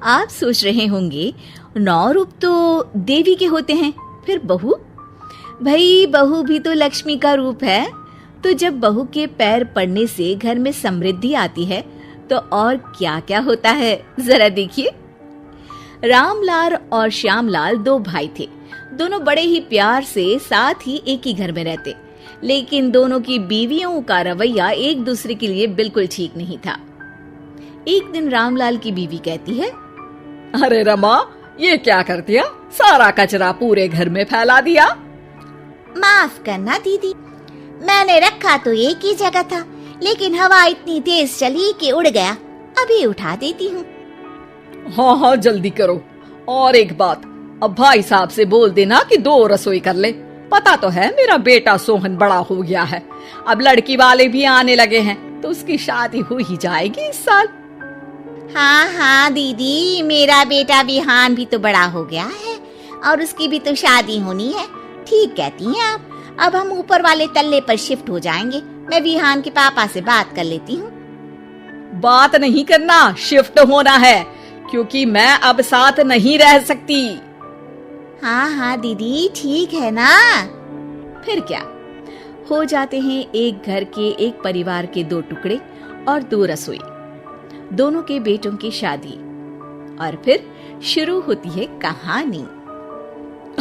आप सोच रहे होंगे 9 रूप तो देवी के होते हैं, फिर बहू? भाई बहू भी तो लक्ष्मी का रूप है। तो जब बहू के पैर पड़ने से घर में समृद्धि आती है तो और क्या क्या होता है, जरा देखिए। रामलाल और श्यामलाल 2 भाई थे। दोनों बड़े ही प्यार से साथ ही एक ही घर में रहते, लेकिन दोनों की बीवियों का रवैया एक दूसरे के लिए बिल्कुल ठीक नहीं था। एक दिन रामलाल की बीवी कहती है, अरे रमा, ये क्या कर दिया? सारा कचरा पूरे घर में फैला दिया। माफ करना दीदी, मैंने रखा तो एक ही जगह था, लेकिन हवा इतनी तेज चली कि उड़ गया। अभी उठा देती हूँ। हाँ हाँ जल्दी करो। और एक बात, अब भाई साहब से बोल देना कि 2 रसोई कर ले। पता तो है मेरा बेटा सोहन बड़ा हो गया है, अब लड़की वाले भी आने लगे हैं, तो उसकी शादी हो ही जाएगी इस साल। हाँ हाँ दीदी, मेरा बेटा विहान भी तो बड़ा हो गया है और उसकी भी तो शादी होनी है। ठीक कहती हैं आप। अब हम ऊपर वाले तल्ले पर शिफ्ट हो जाएंगे। मैं विहान के पापा से बात कर लेती हूँ। बात नहीं करना, शिफ्ट होना है, क्योंकि मैं अब साथ नहीं रह सकती। हाँ हाँ दीदी, ठीक है ना। फिर क्या, हो जाते हैं एक घर के, एक परिवार के 2 टुकड़े और 2 रसोई, दोनों के बेटों की शादी। और फिर शुरू होती है कहानी।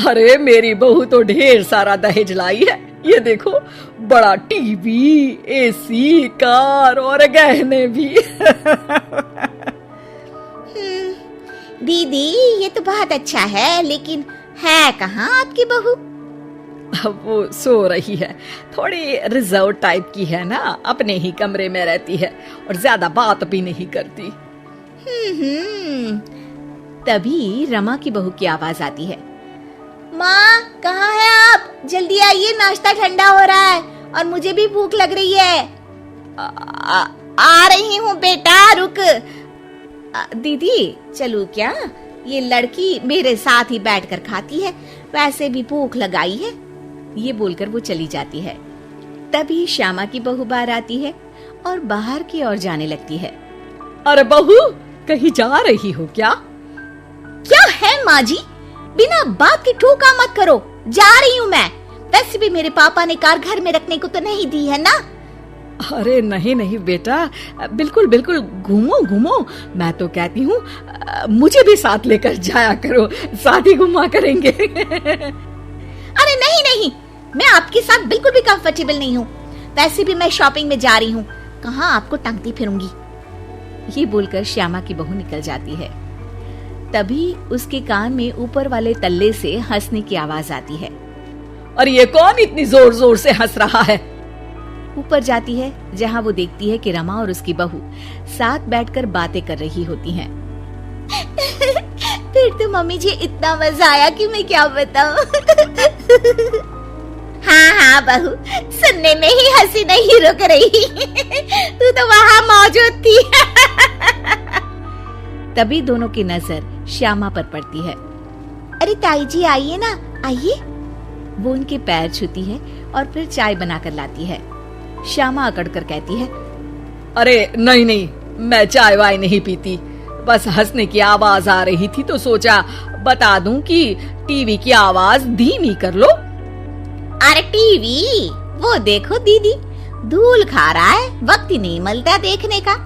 अरे मेरी बहू तो ढेर सारा दहेज लाई है। ये देखो, बड़ा टीवी, एसी, कार और गहने भी। दीदी ये तो बहुत अच्छा है, लेकिन है कहाँ आपकी बहू? अब वो सो रही है, थोड़ी रिजर्व टाइप की है ना, अपने ही कमरे में रहती है और ज्यादा बात भी नहीं करती। तभी रमा की बहू की आवाज आती है, माँ कहाँ है आप? जल्दी आइए, नाश्ता ठंडा हो रहा है और मुझे भी भूख लग रही है। आ रही हूँ बेटा, रुक। दीदी चलूं क्या? ये लड़की मेरे साथ ही बैठकर खाती है, वैसे भी भूख लगाई है। ये बोलकर वो चली जाती है। तभी श्यामा की बहू बाहर आती है और बाहर की ओर जाने लगती है। अरे बहू, कहीं जा रही हो क्या? क्या है माँ जी, बिना बात के ठोका मत करो। जा रही हूँ मैं। वैसे भी मेरे पापा ने कार घर में रखने को तो नहीं दी है ना। अरे नहीं नहीं बेटा, बिल्कुल बिल्कुल, घूमो घूमो। मैं तो कहती हूँ मुझे भी साथ लेकर जाया करो, साथ ही घुमा करेंगे। अरे नहीं नहीं, मैं आपके साथ बिल्कुल भी कंफर्टेबल नहीं हूँ। वैसे भी मैं शॉपिंग में जा रही हूँ, कहाँ आपको टांगती फिरूंगी। ये बोलकर श्यामा की बहू निकल जाती है। तभी उसके कान में ऊपर वाले तल्ले से हंसने की आवाज आती है। और ये कौन इतनी जोर जोर से हंस रहा है? ऊपर जाती है, जहाँ वो देखती है कि रमा और उसकी बहू साथ बैठकर बातें कर रही होती हैं। फिर तो मम्मी जी इतना मजा आया कि मैं क्या बताऊं। हाँ हाँ बहू, सुनने में ही हंसी नहीं रुक रही। तू तो वहाँ मौजूद थी। तभी दोनों की नजर श्यामा पर पड़ती है। अरे ताई जी आइए ना, आइए। वो उनके पैर छूती है और फिर चाय बनाकर लाती है। श्यामा अकड़कर कहती है, अरे नहीं नहीं, मैं चाय वाय नहीं पीती, बस हंसने की आवाज आ रही थी तो सोचा बता दूं कि टीवी की आवाज धीमी कर लो। अरे टीवी, वो देखो दीदी, धूल खा रहा है, वक्त ही नहीं मिलता देखने का।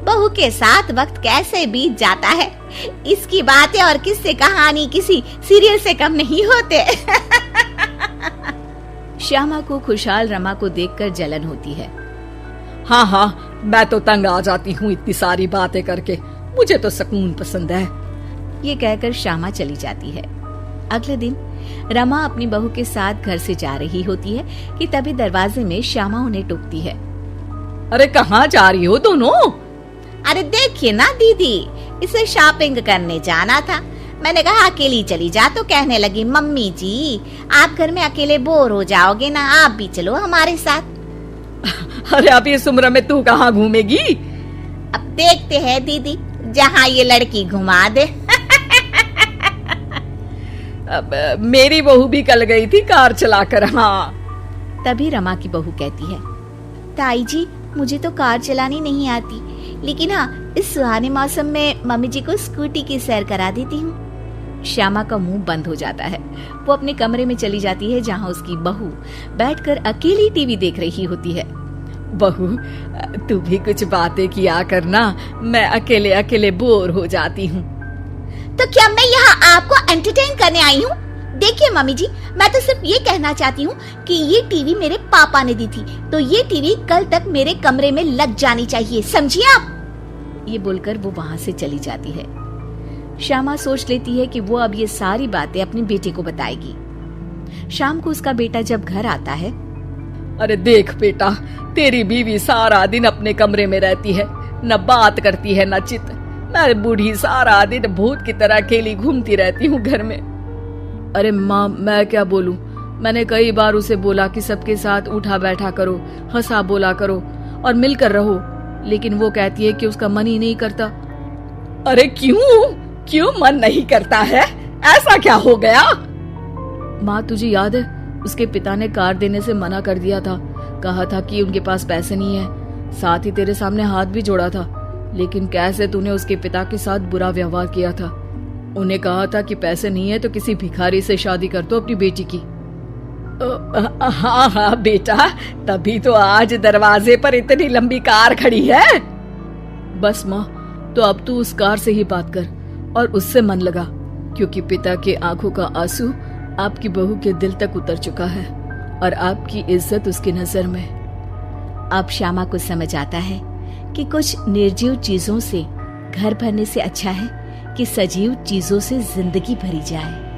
बहू के साथ वक्त कैसे बीत जाता है, इसकी बातें और किस्से कहानी किसी सीरियल से कम नहीं होते। श्यामा को खुशहाल रमा को देखकर जलन होती है। हाँ हाँ, मैं तो तंग आ जाती हूँ इतनी सारी बातें करके, मुझे तो सुकून पसंद है। ये कहकर श्यामा चली जाती है। अगले दिन रमा अपनी बहू के साथ घर से जा रही होती है कि तभी दरवाजे में श्यामा उन्हें टोकती है। अरे कहाँ जा रही हो दोनों? अरे देखिए ना दीदी, इसे शॉपिंग करने जाना था। मैंने कहा अकेली चली जा, तो कहने लगी मम्मी जी आप घर में अकेले बोर हो जाओगे ना, आप भी चलो हमारे साथ। अरे अब इस उम्र में तू कहाँ घूमेगी? अब देखते हैं दीदी, जहाँ ये लड़की घुमा दे। अब मेरी बहू भी कल गई थी कार चलाकर। हाँ। तभी रमा की बहू कहती है, ताई जी मुझे तो कार चलानी नहीं आती, लेकिन हाँ इस सुहाने मौसम में मम्मी जी को स्कूटी की सैर करा देती हूँ। श्यामा का मुंह बंद हो जाता है। वो अपने कमरे में चली जाती है जहाँ उसकी बहू बैठकर अकेली टीवी देख रही होती है। बहू, तू भी कुछ बातें किया करना, मैं अकेले अकेले बोर हो जाती हूँ। तो क्या मैं यहाँ आपको एंटरटेन करने आई हूँ? देखिए मम्मी जी, मैं तो सिर्फ ये कहना चाहती हूँ कि ये टीवी मेरे पापा ने दी थी, तो ये टीवी कल तक मेरे कमरे में लग जानी चाहिए, समझिए आप। ये बोलकर वो वहां से चली जाती है। श्यामा सोच लेती है कि वो अब ये सारी बातें अपने बेटे को बताएगी। शाम को उसका बेटा जब घर आता है। अरे देख बेटा, तेरी बीवी सारा दिन अपने कमरे में रहती है, न बात करती है न चित। मैं बूढ़ी सारा दिन भूत की तरह अकेली घूमती रहती हूँ घर में। अरे माँ, मैं क्या बोलूं? मैंने कई बार उसे बोला कि सबके साथ उठा बैठा करो, हंसा बोला करो और मिलकर रहो, लेकिन वो कहती है कि उसका मन ही नहीं करता। अरे क्यों मन नहीं करता है? ऐसा क्या हो गया? माँ, तुझे याद है उसके पिता ने कार देने से मना कर दिया था। कहा था कि उनके पास पैसे नहीं है, साथ ही तेरे सामने हाथ भी जोड़ा था, लेकिन कैसे तूने उसके पिता के साथ बुरा व्यवहार किया था। उन्हें कहा था कि पैसे नहीं है तो किसी भिखारी से शादी कर दो अपनी बेटी की। हाँ बेटा, तभी तो आज दरवाजे पर इतनी लंबी कार खड़ी है। बस माँ, तो अब तू उस कार से ही बात कर और उससे मन लगा, क्योंकि पिता के आंखों का आंसू आपकी बहू के दिल तक उतर चुका है और आपकी इज्जत उसकी नजर में। अब श्यामा को समझ आता है कि कुछ निर्जीव चीजों से घर भरने से अच्छा है कि सजीव चीजों से जिंदगी भरी जाए।